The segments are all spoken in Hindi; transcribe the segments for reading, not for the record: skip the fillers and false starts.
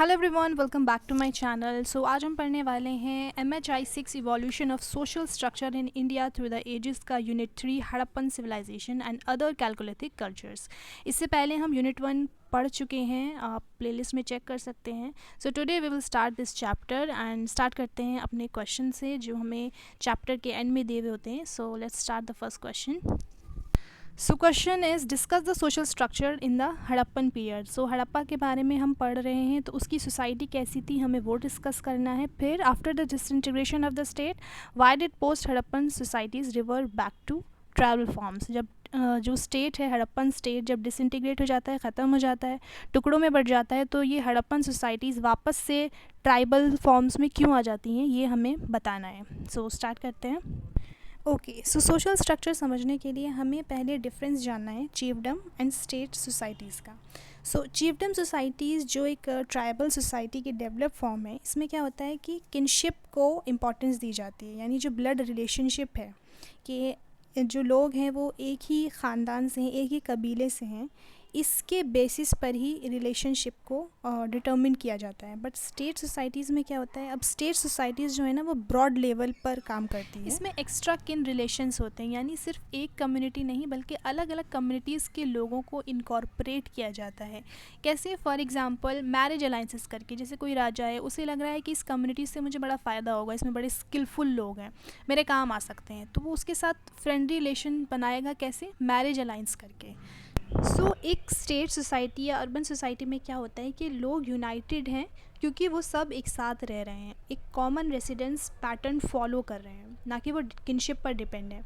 Hello everyone, welcome back to my channel. So आज हम पढ़ने वाले हैं MHI6 evolution of social structure in India through the ages का unit 3 Harappan civilisation and other chalcolithic cultures. इससे पहले हम यूनिट 1 पढ़ चुके हैं, आप प्लेलिस्ट में चेक कर सकते हैं। So today we will start this chapter and start करते हैं अपने क्वेश्चन से जो हमें चैप्टर के एंड में दिए हुए होते हैं। So let's start the first question. So question is discuss the social structure in the Harappan period. So Harappa के बारे में हम पढ़ रहे हैं, तो उसकी सोसाइटी कैसी थी हमें वो डिस्कस करना है। फिर after the disintegration of the state why did post Harappan societies revert back to tribal forms. जब जो स्टेट है हड़प्पन स्टेट जब डिसइंटीग्रेट हो जाता है, ख़त्म हो जाता है, टुकड़ों में बढ़ जाता है, तो ये हड़प्पन सोसाइटीज़ वापस से ट्राइबल फॉर्म्स में क्यों आ जाती हैं ये हमें बताना है। सो स्टार्ट करते हैं। ओके, सो सोशल स्ट्रक्चर समझने के लिए हमें पहले डिफरेंस जानना है चीफडम एंड स्टेट सोसाइटीज़ का। सो चीफडम सोसाइटीज़ जो एक ट्राइबल सोसाइटी की डेवलप फॉर्म है, इसमें क्या होता है कि किनशिप को इम्पोर्टेंस दी जाती है, यानी जो ब्लड रिलेशनशिप है कि जो लोग हैं वो एक ही ख़ानदान से हैं, एक ही कबीले से हैं, इसके बेसिस पर ही रिलेशनशिप को डिटर्मिन किया जाता है। बट स्टेट सोसाइटीज़ में क्या होता है, अब स्टेट सोसाइटीज़ जो है ना वो ब्रॉड लेवल पर काम करती है। इसमें एक्स्ट्रा किन रिलेशंस होते हैं, यानी सिर्फ एक कम्युनिटी नहीं बल्कि अलग अलग कम्युनिटीज़ के लोगों को इनकॉर्पोरेट किया जाता है। कैसे? फॉर एग्जांपल मैरिज अलाइंसेस करके, जैसे कोई राजा है, उसे लग रहा है कि इस कम्युनिटी से मुझे बड़ा फ़ायदा होगा, इसमें बड़े स्किलफुल लोग हैं, मेरे काम आ सकते हैं, तो वो उसके साथ फ्रेंडली रिलेशन बनाएगा। कैसे? मैरिज अलाइंस करके। सो एक स्टेट सोसाइटी या अर्बन सोसाइटी में क्या होता है कि लोग यूनाइटेड हैं क्योंकि वो सब एक साथ रह रहे हैं, एक कॉमन रेसिडेंस पैटर्न फॉलो कर रहे हैं, ना कि वो किनशिप पर डिपेंड है।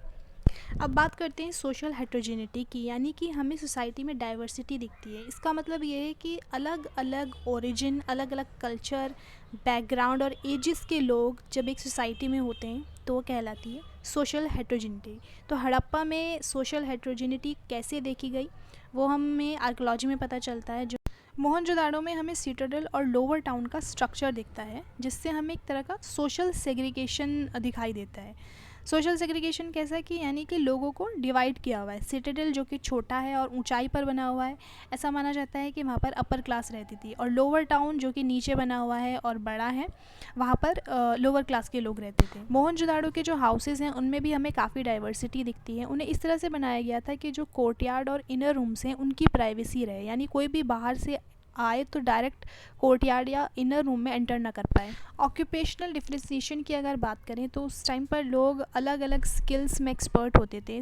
अब बात करते हैं सोशल हेट्रोजेनिटी की, यानी कि हमें सोसाइटी में डाइवर्सिटी दिखती है। इसका मतलब ये है कि अलग अलग ओरिजिन, अलग अलग कल्चर, बैकग्राउंड और एजेस के लोग जब एक सोसाइटी में होते हैं तो वो कहलाती है सोशल हेट्रोजेनिटी। तो हड़प्पा में सोशल हेट्रोजेनिटी कैसे देखी गई वो हमें आर्कियोलॉजी में पता चलता है। जो मोहनजोदाड़ो में हमें सिटाडेल और लोअर टाउन का स्ट्रक्चर दिखता है, जिससे हमें एक तरह का सोशल सेग्रीगेशन दिखाई देता है। सोशल सेग्रीगेशन कैसा कि यानी कि लोगों को डिवाइड किया हुआ है। सिटाडेल जो कि छोटा है और ऊंचाई पर बना हुआ है, ऐसा माना जाता है कि वहाँ पर अपर क्लास रहती थी, और लोअर टाउन जो कि नीचे बना हुआ है और बड़ा है, वहाँ पर लोअर क्लास के लोग रहते थे। मोहनजोदाड़ो के जो हाउसेज़ हैं उनमें भी हमें काफ़ी डाइवर्सिटी दिखती है। उन्हें इस तरह से बनाया गया था कि जो कोर्टयार्ड और इनर रूम्स हैं उनकी प्राइवेसी रहे, यानी कोई भी बाहर से आए तो डायरेक्ट कोर्टयार्ड या इनर रूम में एंटर ना कर पाए। ऑक्यूपेशनल डिफ्रेंसिएशन की अगर बात करें तो उस टाइम पर लोग अलग अलग स्किल्स में एक्सपर्ट होते थे,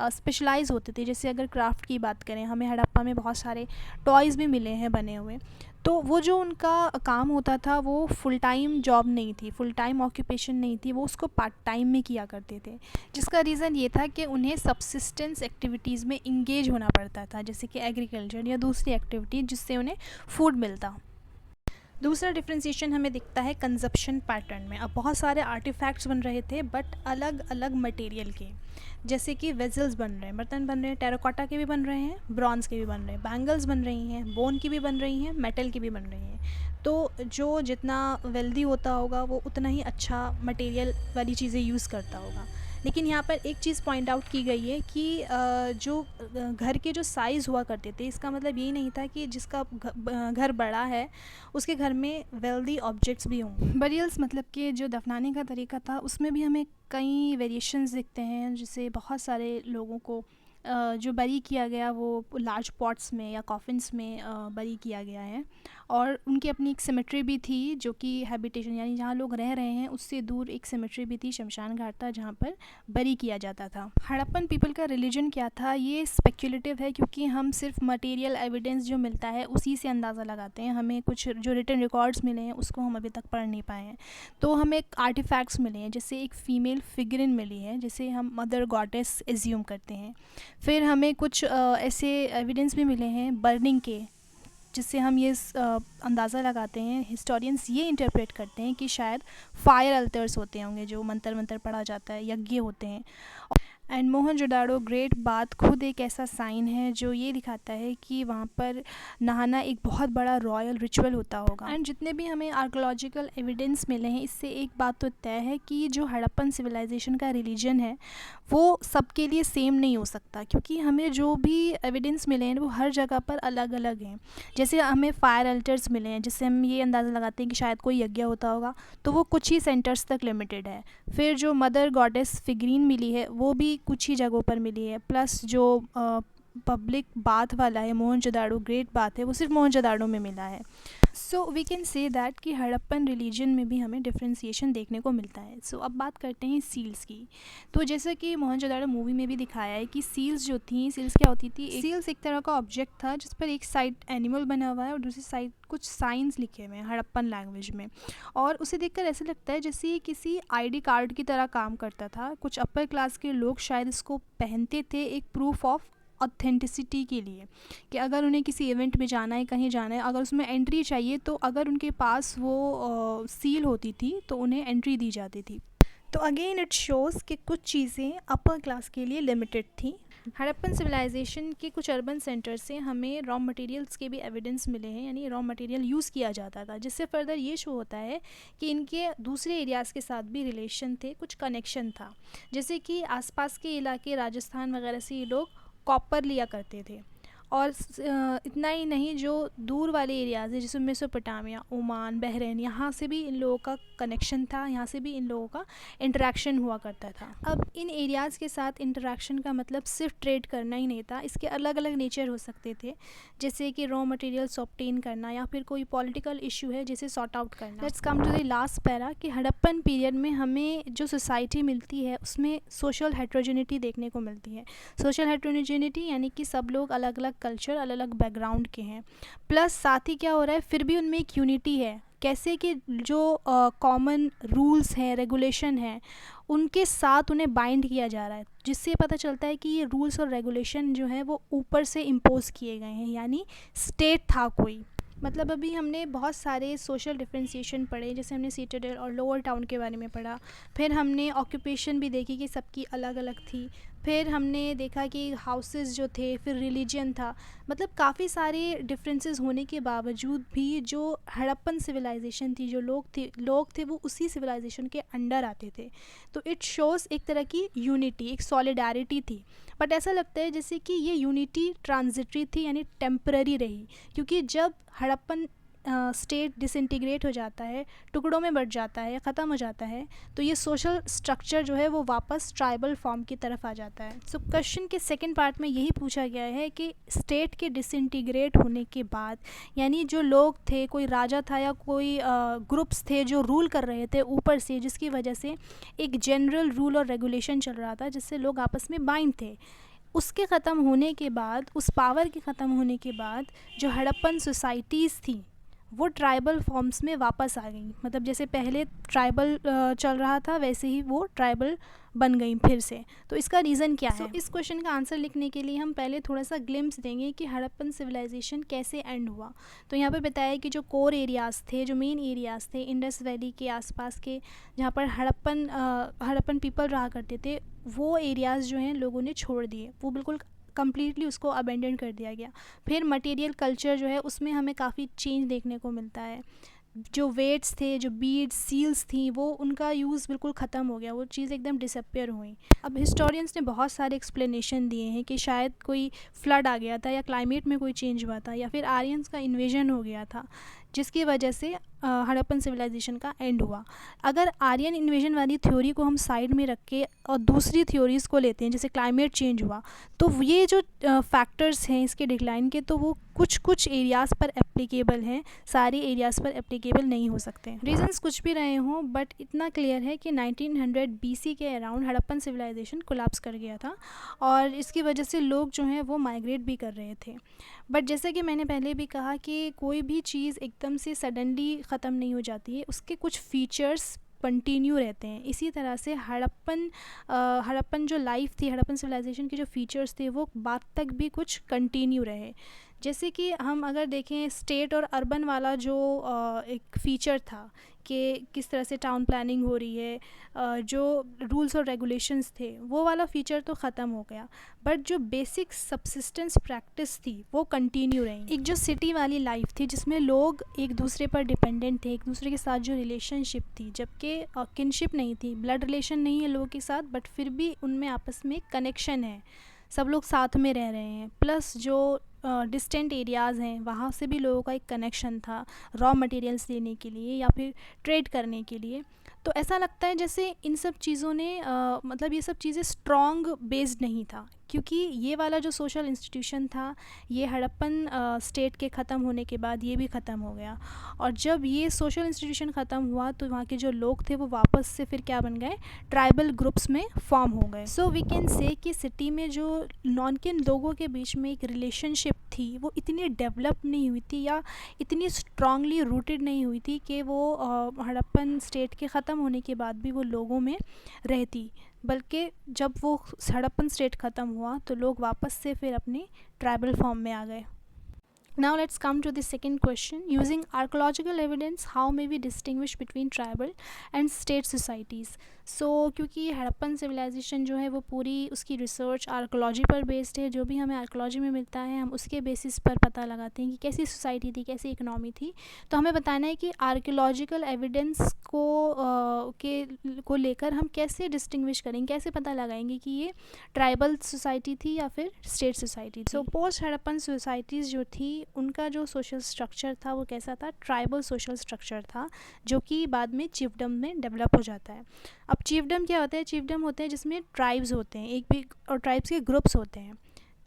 स्पेशलाइज होते थे। जैसे अगर क्राफ्ट की बात करें, हमें हड़प्पा में बहुत सारे टॉयज़ भी मिले हैं बने हुए, तो वो जो उनका काम होता था वो फुल टाइम जॉब नहीं थी, फुल टाइम ऑक्यूपेशन नहीं थी, वो उसको पार्ट टाइम में किया करते थे, जिसका रीज़न ये था कि उन्हें सबसिस्टेंस एक्टिविटीज़ में इंगेज होना पड़ता था, जैसे कि एग्रीकल्चर या दूसरी एक्टिविटी जिससे उन्हें फूड मिलता। दूसरा डिफ्रेंसिएशन हमें दिखता है कंजप्शन पैटर्न में। अब बहुत सारे आर्टिफैक्ट्स बन रहे थे बट अलग अलग मटेरियल के, जैसे कि वेजल्स बन रहे हैं, बर्तन बन रहे हैं, टेराकोटा के भी बन रहे हैं, ब्रॉन्ज़ के भी बन रहे हैं, बैंगल्स बन रही हैं, बोन की भी बन रही हैं, मेटल की भी बन रही हैं। तो जो जितना वेल्दी होता होगा वो उतना ही अच्छा मटेरियल वाली चीज़ें यूज़ करता होगा। लेकिन यहाँ पर एक चीज़ पॉइंट आउट की गई है कि जो घर के जो साइज़ हुआ करते थे, इसका मतलब ये नहीं था कि जिसका घर बड़ा है उसके घर में वेल्दी ऑब्जेक्ट्स भी हों। बरियल्स मतलब कि जो दफनाने का तरीका था उसमें भी हमें कई वेरिएशंस दिखते हैं, जिससे बहुत सारे लोगों को जो बरी किया गया वो लार्ज पॉट्स में या कॉफिन्स में बरी किया गया है, और उनकी अपनी एक सिमेट्री भी थी जो कि हैबिटेशन, यानी जहाँ लोग रह रहे हैं उससे दूर एक सिमेट्री भी थी, शमशान घाट था जहाँ पर बरी किया जाता था। हड़प्पन पीपल का रिलीजन क्या था ये स्पेक्युलेटिव है, क्योंकि हम सिर्फ मटेरियल एविडेंस जो मिलता है उसी से अंदाज़ा लगाते हैं। हमें कुछ जो रिटन रिकॉर्ड्स मिले हैं उसको हम अभी तक पढ़ नहीं पाए हैं, तो हमें आर्टिफैक्ट्स मिले हैं, जैसे एक फ़ीमेल फिगरिन मिली है जिसे हम मदर गॉडेस एज्यूम करते हैं। फिर हमें कुछ ऐसे एविडेंस भी मिले हैं बर्निंग के, जिससे हम ये अंदाज़ा लगाते हैं, हिस्टोरियंस ये इंटरप्रेट करते हैं कि शायद फायर अल्टर्स होते होंगे जो मंत्र मंत्र पढ़ा जाता है, यज्ञ होते हैं। एंड मोहनजोदाड़ो ग्रेट बाथ खुद एक ऐसा साइन है जो ये दिखाता है कि वहाँ पर नहाना एक बहुत बड़ा रॉयल रिचुअल होता होगा। एंड जितने भी हमें आर्कोलॉजिकल एविडेंस मिले हैं, इससे एक बात तो तय है कि जो हड़प्पन सिविलाइजेशन का रिलीजन है वो सबके लिए सेम नहीं हो सकता, क्योंकि हमें जो भी एविडेंस मिले हैं वो हर जगह पर अलग अलग हैं। जैसे हमें फायर अल्टर्स मिले हैं, जिससे हम ये अंदाज़ा लगाते हैं कि शायद कोई यज्ञ होता होगा, तो वो कुछ ही सेंटर्स तक लिमिटेड है। फिर जो मदर गॉडेस फिगरीन मिली है वो भी कुछ ही जगहों पर मिली है। प्लस जो पब्लिक बाथ वाला है, मोहनजोदाड़ो ग्रेट बाथ है, वो सिर्फ मोहनजोदाड़ो में मिला है। So we can say that कि हड़प्पन रिलीजन में भी हमें डिफ्रेंसिएशन देखने को मिलता है। सो अब बात करते हैं सील्स की। तो जैसा कि मोहनजोदाड़ो मूवी में भी दिखाया है कि सील्स जो थी, सील्स क्या होती थी, सील्स एक तरह का ऑब्जेक्ट था जिस पर एक साइड एनिमल बना हुआ है और दूसरी साइड कुछ साइंस लिखे हुए हैं हड़प्पन लैंग्वेज में, और उसे देखकर ऐसा लगता है जैसे ये किसी आईडी कार्ड की तरह काम करता था। कुछ अपर क्लास के लोग शायद इसको पहनते थे एक प्रूफ ऑफ ऑथेंटिसिटी के लिए, कि अगर उन्हें किसी इवेंट में जाना है, कहीं जाना है, अगर उसमें एंट्री चाहिए तो अगर उनके पास वो सील होती थी तो उन्हें एंट्री दी जाती थी। तो अगेन इट शोज़ कि कुछ चीज़ें अपर क्लास के लिए लिमिटेड थी। हड़प्पन सिविलाइजेशन के कुछ अर्बन सेंटर से हमें रॉ मटेरियल्स के भी एविडेंस मिले हैं, यानी रॉ मटेरियल यूज़ किया जाता था, जिससे फर्दर ये शो होता है कि इनके दूसरे एरियाज़ के साथ भी रिलेशन थे, कुछ कनेक्शन था। जैसे कि आसपास के इलाके राजस्थान वगैरह से ये लोग कॉपर लिया करते थे, और इतना ही नहीं, जो दूर वाले एरियाज़ हैं जैसे मेसोपोटामिया, ओमान, बहरीन, यहाँ से भी इन लोगों का कनेक्शन था, यहाँ से भी इन लोगों का इंटरेक्शन हुआ करता था। अब इन एरियाज़ के साथ इंटरेक्शन का मतलब सिर्फ ट्रेड करना ही नहीं था, इसके अलग अलग नेचर हो सकते थे, जैसे कि रॉ मटेरियल्स ऑब्टेन करना या फिर कोई पॉलिटिकल इशू है जिसे सॉर्ट आउट करना। Let's come to the last para कि हड़प्पन पीरियड में हमें जो सोसाइटी मिलती है उसमें सोशल हेट्रोजेनिटी देखने को मिलती है। सोशल हेट्रोजेनिटी यानी कि सब लोग अलग अलग कल्चर, अलग अलग बैकग्राउंड के हैं, प्लस साथ ही क्या हो रहा है, फिर भी उनमें एक यूनिटी है। कैसे कि जो कॉमन रूल्स हैं, रेगुलेशन हैं, उनके साथ उन्हें बाइंड किया जा रहा है, जिससे पता चलता है कि ये रूल्स और रेगुलेशन जो हैं वो ऊपर से इम्पोज किए गए हैं, यानी स्टेट था कोई। मतलब अभी हमने बहुत सारे सोशल डिफ्रेंशिएशन पढ़े, जैसे हमने सिटाडेल और लोअर टाउन के बारे में पढ़ा, फिर हमने ऑक्यूपेशन भी देखी कि सबकी अलग अलग थी, फिर हमने देखा कि हाउसेस जो थे, फिर रिलीजन था। मतलब काफ़ी सारे डिफरेंसेस होने के बावजूद भी जो हड़प्पन सिविलाइजेशन थी, जो लोग थे वो उसी सिविलाइजेशन के अंडर आते थे। तो इट शोज़ एक तरह की यूनिटी, एक सॉलिडारिटी थी। बट ऐसा लगता है जैसे कि ये यूनिटी ट्रांजिटरी थी, यानी टेम्पररी रही, क्योंकि जब हड़प्पन स्टेट डिसइंटीग्रेट हो जाता है, टुकड़ों में बट जाता है, ख़त्म हो जाता है, तो ये सोशल स्ट्रक्चर जो है वो वापस ट्राइबल फॉर्म की तरफ आ जाता है। सो क्वेश्चन के सेकंड पार्ट में यही पूछा गया है कि स्टेट के डिसइंटीग्रेट होने के बाद, यानी जो लोग थे, कोई राजा था या कोई ग्रुप्स थे जो रूल कर रहे थे ऊपर से, जिसकी वजह से एक जनरल रूल और रेगुलेशन चल रहा था जिससे लोग आपस में बाइंड थे, उसके ख़त्म होने के बाद, उस पावर के ख़त्म होने के बाद जो हड़प्पन सोसाइटीज़ थी वो ट्राइबल फॉर्म्स में वापस आ गई। मतलब जैसे पहले ट्राइबल चल रहा था, वैसे ही वो ट्राइबल बन गई फिर से। तो इसका रीज़न क्या है? इस क्वेश्चन का आंसर लिखने के लिए हम पहले थोड़ा सा ग्लिम्स देंगे कि हड़प्पन सिविलाइजेशन कैसे एंड हुआ। तो यहाँ पर बताया कि जो कोर एरियाज़ थे, जो मेन एरियाज़ थे इंडस वैली के आसपास के, जहाँ पर हड़प्पन पीपल रहा करते थे, वो एरियाज़ जो हैं लोगों ने छोड़ दिए, वो बिल्कुल कम्प्लीटली उसको अबेंडन कर दिया गया। फिर मटेरियल कल्चर जो है उसमें हमें काफ़ी चेंज देखने को मिलता है। जो वेट्स थे, जो बीड्स, सील्स थी, वो उनका यूज़ बिल्कुल ख़त्म हो गया, वो चीज़ एकदम डिसअपियर हुई। अब हिस्टोरियंस ने बहुत सारे एक्सप्लेनेशन दिए हैं कि शायद कोई फ्लड आ गया था, या क्लाइमेट में कोई चेंज हुआ था, या फिर आर्यंस का इन्वेजन हो गया था, जिसकी वजह से हड़प्पन सिविलाइजेशन का एंड हुआ। अगर आर्यन इन्वेजन वाली थ्योरी को हम साइड में रख के और दूसरी थ्योरीज़ को लेते हैं, जैसे क्लाइमेट चेंज हुआ, तो ये जो फैक्टर्स हैं इसके डिक्लाइन के, तो वो कुछ एरियाज़ पर एप्लीकेबल हैं, सारे एरियाज़ पर एप्लीकेबल नहीं हो सकते। रीजंस कुछ भी रहे हों, बट इतना क्लियर है कि 1900 BC के अराउंड हड़प्पन सिविलाइजेशन कोलैप्स कर गया था, और इसकी वजह से लोग जो हैं वो माइग्रेट भी कर रहे थे। बट जैसे कि मैंने पहले भी कहा कि कोई भी चीज़ एकदम से सडनली ख़त्म नहीं हो जाती है, उसके कुछ फीचर्स कंटिन्यू रहते हैं। इसी तरह से हड़प्पन जो लाइफ थी, हड़प्पन सिविलाइजेशन के जो फीचर्स थे, वो बाद तक भी कुछ कंटिन्यू रहे। जैसे कि हम अगर देखें स्टेट और अर्बन वाला जो एक फ़ीचर था कि किस तरह से टाउन प्लानिंग हो रही है, जो रूल्स और रेगुलेशंस थे वो वाला फ़ीचर तो ख़त्म हो गया, बट जो बेसिक सबसिस्टेंस प्रैक्टिस थी वो कंटिन्यू रही। एक जो सिटी वाली लाइफ थी जिसमें लोग एक दूसरे पर डिपेंडेंट थे, एक दूसरे के साथ जो रिलेशनशिप थी, जबकि किनशिप नहीं थी, ब्लड रिलेशन नहीं है लोगों के साथ, बट फिर भी उनमें आपस में कनेक्शन है, सब लोग साथ में रह रहे हैं। प्लस जो डिस्टेंट एरियाज़ हैं वहाँ से भी लोगों का एक कनेक्शन था रॉ मटेरियल्स लेने के लिए या फिर ट्रेड करने के लिए। तो ऐसा लगता है जैसे इन सब चीज़ों ने मतलब ये सब चीज़ें स्ट्रॉन्ग बेस्ड नहीं था, क्योंकि ये वाला जो सोशल इंस्टीट्यूशन था ये हड़प्पन स्टेट के ख़त्म होने के बाद ये भी ख़त्म हो गया। और जब ये सोशल इंस्टीट्यूशन ख़त्म हुआ तो वहाँ के जो लोग थे वो वापस से फिर क्या बन गए, ट्राइबल ग्रुप्स में फॉर्म हो गए। सो वी कैन से कि सिटी में जो नॉन किन लोगों के बीच में एक रिलेशनशिप थी वो इतनी डेवलप नहीं हुई थी या इतनी स्ट्रांगली रूटेड नहीं हुई थी कि वो हड़प्पन स्टेट के ख़त्म होने के बाद भी वो लोगों में रहती, बल्कि जब वो हड़प्पन स्टेट ख़त्म हुआ तो लोग वापस से फिर अपने ट्राइबल फॉर्म में आ गए। Now let's come to the second question. Using archaeological evidence, how may we distinguish between tribal and state societies? क्योंकि हड़प्पन सिविलाइजेशन जो है वो पूरी उसकी रिसर्च आर्कोलॉजी पर बेस्ड है, जो भी हमें आर्कोलॉजी में मिलता है हम उसके बेसिस पर पता लगाते हैं कि कैसी सोसाइटी थी, कैसी इकनॉमी थी। तो हमें बताना है कि आर्कियोलॉजिकल एविडेंस को लेकर हम कैसे डिस्टिंग्विश करेंगे, कैसे पता लगाएंगे कि ये ट्राइबल सोसाइटी थी या फिर स्टेट सोसाइटी थी। पोस्ट हड़प्पन सोसाइटीज़ जो थी उनका जो सोशल स्ट्रक्चर था वो कैसा था, ट्राइबल सोशल स्ट्रक्चर था, जो कि बाद में चीफडम में डेवलप हो जाता है। अब चीफडम क्या होता है, चीफडम होते हैं जिसमें ट्राइब्स होते हैं, एक भी और ट्राइब्स के ग्रुप्स होते हैं।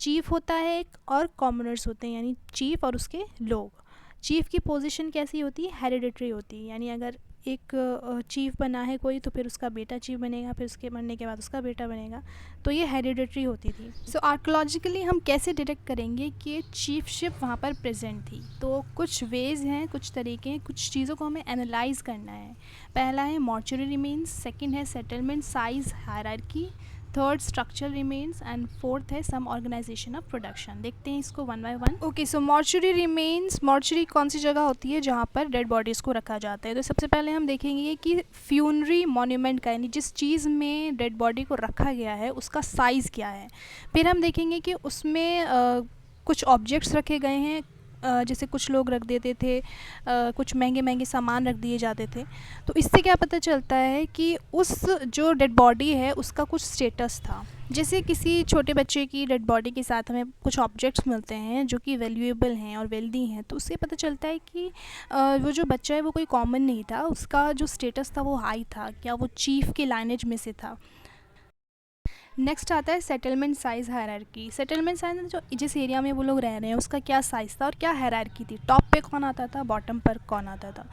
चीफ होता है एक और कॉमनर्स होते हैं, यानी चीफ और उसके लोग। चीफ की पोजीशन कैसी होती है, हेरिडिटरी होती है, यानी अगर एक चीफ बना है कोई तो फिर उसका बेटा चीफ बनेगा, फिर उसके मरने के बाद उसका बेटा बनेगा, तो ये हेरिडिटरी होती थी। सो आर्कोलॉजिकली हम कैसे डिटेक्ट करेंगे कि चीफशिप वहाँ पर प्रेजेंट थी? तो कुछ वेज़ हैं, कुछ तरीके हैं, कुछ चीज़ों को हमें एनालाइज करना है। पहला है मॉर्चुरी रिमेन्स, सेकंड है settlement size hierarchy, third structural remains and fourth है सम ऑर्गेनाइजेशन ऑफ प्रोडक्शन। देखते हैं इसको one by one. Okay, so mortuary remains, mortuary कौन सी जगह होती है जहाँ पर डेड बॉडीज़ को रखा जाता है? तो सबसे पहले हम देखेंगे कि फ्यूनरी मॉन्यूमेंट का, यानी जिस चीज़ में डेड बॉडी को रखा गया है उसका साइज़ क्या है। फिर हम देखेंगे कि उसमें कुछ ऑब्जेक्ट्स रखे गए हैं, जैसे कुछ लोग रख देते थे, कुछ महंगे महंगे सामान रख दिए जाते थे। तो इससे क्या पता चलता है कि उस जो डेड बॉडी है उसका कुछ स्टेटस था। जैसे किसी छोटे बच्चे की डेड बॉडी के साथ हमें कुछ ऑब्जेक्ट्स मिलते हैं जो कि वैल्यूएबल हैं और वेल्दी हैं, तो उससे पता चलता है कि वो जो बच्चा है वो कोई कॉमन नहीं था, उसका जो स्टेटस था वो हाई था, क्या वो चीफ के लाइनेज में से था। नेक्स्ट आता है settlement size hierarchy. Settlement size जो जिस एरिया में वो लोग रह रहे हैं उसका क्या साइज़ था और क्या हायरार्की थी, टॉप पे कौन आता था, बॉटम पर कौन आता था।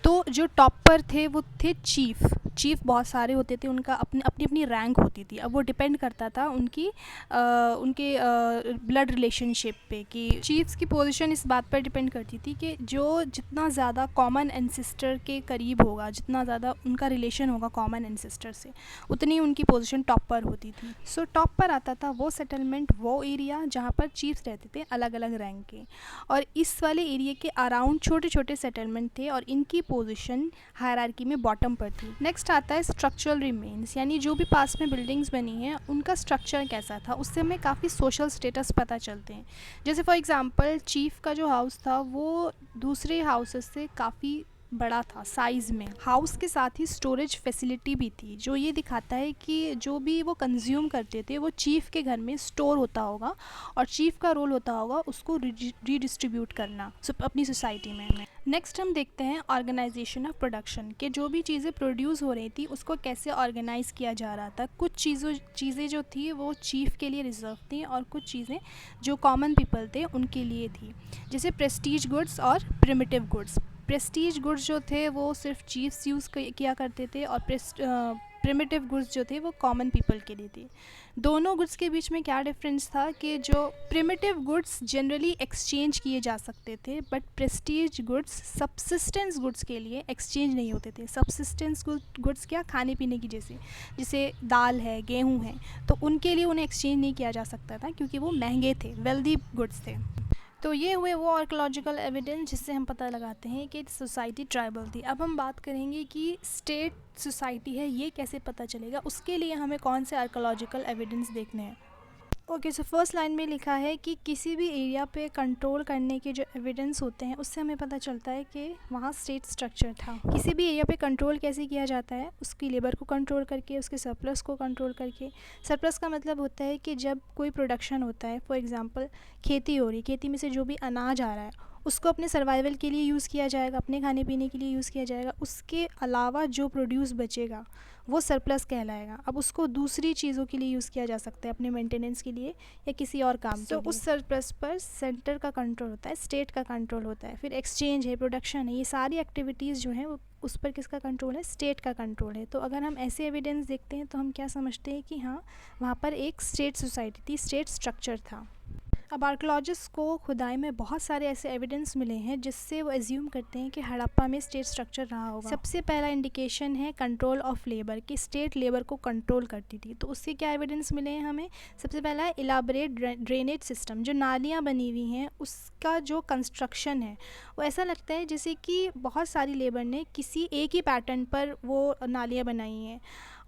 तो जो टॉप पर थे वो थे चीफ। चीफ बहुत सारे होते थे, उनका अपनी अपनी रैंक होती थी। अब वो डिपेंड करता था उनके ब्लड रिलेशनशिप पे, कि चीफ्स की पोजीशन इस बात पर डिपेंड करती थी कि जो जितना ज़्यादा कॉमन एंसेस्टर के करीब होगा, जितना ज़्यादा उनका रिलेशन होगा कॉमन एंसेस्टर से, उतनी उनकी पोजीशन टॉप पर होती थी। सो टॉप पर आता था वो सेटलमेंट, वो एरिया जहाँ पर चीफ्स रहते थे अलग अलग रैंक के, और इस वाले एरिया के अराउंड छोटे छोटे सेटलमेंट थे और इनकी पोजीशन हायरार्की में बॉटम पर थी। नेक्स्ट आता है स्ट्रक्चरल रिमेन्स, यानी जो भी पास में बिल्डिंग्स बनी हैं उनका स्ट्रक्चर कैसा था, उससे हमें काफ़ी सोशल स्टेटस पता चलते हैं। जैसे फॉर एग्जांपल चीफ का जो हाउस था वो दूसरे हाउसेस से काफ़ी बड़ा था साइज़ में। हाउस के साथ ही स्टोरेज फैसिलिटी भी थी, जो ये दिखाता है कि जो भी वो कंज्यूम करते थे वो चीफ़ के घर में स्टोर होता होगा और चीफ़ का रोल होता होगा उसको रीडिस्ट्रीब्यूट करना अपनी सोसाइटी में। नेक्स्ट हम देखते हैं ऑर्गेनाइजेशन ऑफ प्रोडक्शन, के जो भी चीज़ें प्रोड्यूस हो रही थी उसको कैसे ऑर्गेनाइज़ किया जा रहा था। कुछ चीज़ें जो थी वो चीफ़ के लिए रिजर्व थी और कुछ चीज़ें जो कॉमन पीपल थे उनके लिए थी। जैसे प्रेस्टीज गुड्स और प्रिमिटिव गुड्स। प्रेस्टीज गुड्स जो थे वो सिर्फ चीफ्स यूज़ किया करते थे और प्रिमिटिव गुड्स जो थे वो कॉमन पीपल के लिए थे। दोनों गुड्स के बीच में क्या डिफरेंस था कि जो प्रिमिटिव गुड्स जनरली एक्सचेंज किए जा सकते थे, but Prestige goods subsistence goods के लिए एक्सचेंज नहीं होते थे। सब्सिस्टेंस गुड्स क्या, खाने पीने की, जैसे दाल है, गेहूँ है, तो उनके लिए उन्हें एक्सचेंज नहीं किया जा सकता था क्योंकि वो महंगे थे, वेल्दी गुड्स थे। तो ये हुए वो आर्कोलॉजिकल एविडेंस जिससे हम पता लगाते हैं कि सोसाइटी ट्राइबल थी। अब हम बात करेंगे कि स्टेट सोसाइटी है ये कैसे पता चलेगा, उसके लिए हमें कौन से आर्कोलॉजिकल एविडेंस देखने हैं। ओके, सो फर्स्ट लाइन में लिखा है कि किसी भी एरिया पे कंट्रोल करने के जो एविडेंस होते हैं उससे हमें पता चलता है कि वहाँ स्टेट स्ट्रक्चर था। किसी भी एरिया पे कंट्रोल कैसे किया जाता है, उसकी लेबर को कंट्रोल करके, उसके सरप्लस को कंट्रोल करके। सरप्लस का मतलब होता है कि जब कोई प्रोडक्शन होता है, फॉर एग्जांपल खेती हो रही, खेती में से जो भी अनाज आ रहा है उसको अपने सर्वाइवल के लिए यूज़ किया जाएगा, अपने खाने पीने के लिए यूज़ किया जाएगा। उसके अलावा जो प्रोड्यूस बचेगा वो सरप्लस कहलाएगा। अब उसको दूसरी चीज़ों के लिए यूज़ किया जा सकता है, अपने मेंटेनेंस के लिए या किसी और काम के लिए। उस सरप्लस पर सेंटर का कंट्रोल होता है, स्टेट का कंट्रोल होता है। फिर एक्सचेंज है, प्रोडक्शन है, ये सारी एक्टिविटीज़ जो हैं वो उस पर किसका कंट्रोल है, स्टेट का कंट्रोल है। तो अगर हम ऐसे एविडेंस देखते हैं तो हम क्या समझते हैं कि हाँ, वहाँ पर एक स्टेट सोसाइटी थी, स्टेट स्ट्रक्चर था। अब आर्कोलॉजिस्ट को खुदाई में बहुत सारे ऐसे एविडेंस मिले हैं जिससे वो एज्यूम करते हैं कि हड़प्पा में स्टेट स्ट्रक्चर रहा होगा। सबसे पहला इंडिकेशन है कंट्रोल ऑफ लेबर, कि स्टेट लेबर को कंट्रोल करती थी। तो उसके क्या एविडेंस मिले हैं हमें? सबसे पहला है इलाबरेट ड्रेनेज सिस्टम, जो नालियाँ बनी हुई हैं उसका जो कंस्ट्रक्शन है वो ऐसा लगता है जैसे कि बहुत सारी लेबर ने किसी एक ही पैटर्न पर वो नालियाँ बनाई हैं,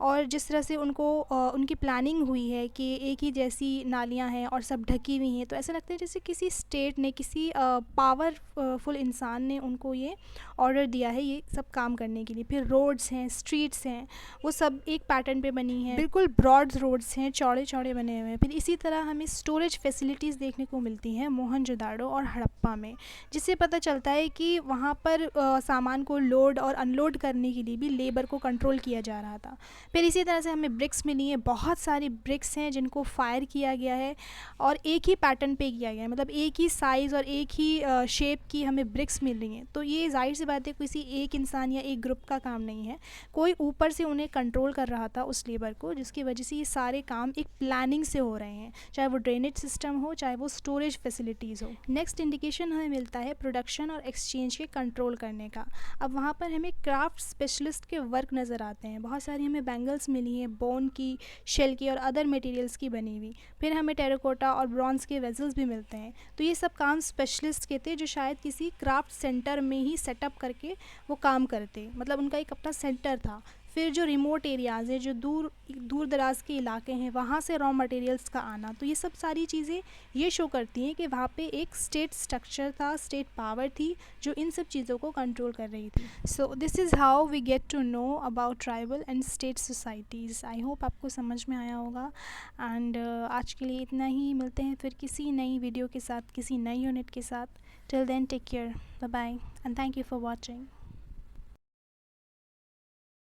और जिस तरह से उनको उनकी प्लानिंग हुई है कि एक ही जैसी नालियाँ हैं और सब ढकी हुई हैं, तो ऐसा लगता है जैसे किसी स्टेट ने, किसी पावरफुल इंसान ने उनको ये ऑर्डर दिया है ये सब काम करने के लिए। फिर रोड्स हैं, स्ट्रीट्स हैं, वो सब एक पैटर्न पे बनी हैं, बिल्कुल ब्रॉड रोड्स हैं, चौड़े चौड़े बने हुए हैं। फिर इसी तरह हमें स्टोरेज फैसिलिटीज़ देखने को मिलती हैं मोहनजोदाड़ो और हड़प्पा में, जिससे पता चलता है कि वहाँ पर सामान को लोड और अनलोड करने के लिए भी लेबर को कंट्रोल किया जा रहा था। फिर इसी तरह से हमें ब्रिक्स मिली हैं, बहुत सारी ब्रिक्स हैं जिनको फायर किया गया है और एक ही पैटर्न पे किया गया है, मतलब एक ही साइज़ और एक ही शेप की हमें ब्रिक्स मिल रही हैं। तो ये जाहिर सी बात है किसी एक इंसान या एक ग्रुप का काम नहीं है, कोई ऊपर से उन्हें कंट्रोल कर रहा था उस लेबर को, जिसकी वजह से ये सारे काम एक प्लानिंग से हो रहे हैं, चाहे वो ड्रेनेज सिस्टम हो, चाहे वो स्टोरेज फैसिलिटीज़ हो। नेक्स्ट इंडिकेशन हमें मिलता है प्रोडक्शन और एक्सचेंज के कंट्रोल करने का। अब वहाँ पर हमें क्राफ्ट स्पेशलिस्ट के वर्क नज़र आते हैं, बहुत सारी हमें बैंगल्स मिली हैं बोन की, शेल की और अदर मटेरियल्स की बनी हुई। फिर हमें टेराकोटा और ब्रॉन्ज के वेजल्स भी मिलते हैं। तो ये सब काम स्पेशलिस्ट के थे जो शायद किसी क्राफ्ट सेंटर में ही सेटअप करके वो काम करते, मतलब उनका एक अपना सेंटर था। फिर जो रिमोट एरियाज़ हैं, जो दूर दराज के इलाके हैं, वहाँ से रॉ मटेरियल्स का आना, तो ये सब सारी चीज़ें ये शो करती हैं कि वहाँ पे एक स्टेट स्ट्रक्चर था, स्टेट पावर थी जो इन सब चीज़ों को कंट्रोल कर रही थी। So this is how we get to know about tribal and state societies. I hope आपको समझ में आया होगा। एंड आज के लिए इतना ही, मिलते हैं फिर किसी नई वीडियो के साथ, किसी नई यूनिट के साथ। Till then take care, bye bye and thank you for watching.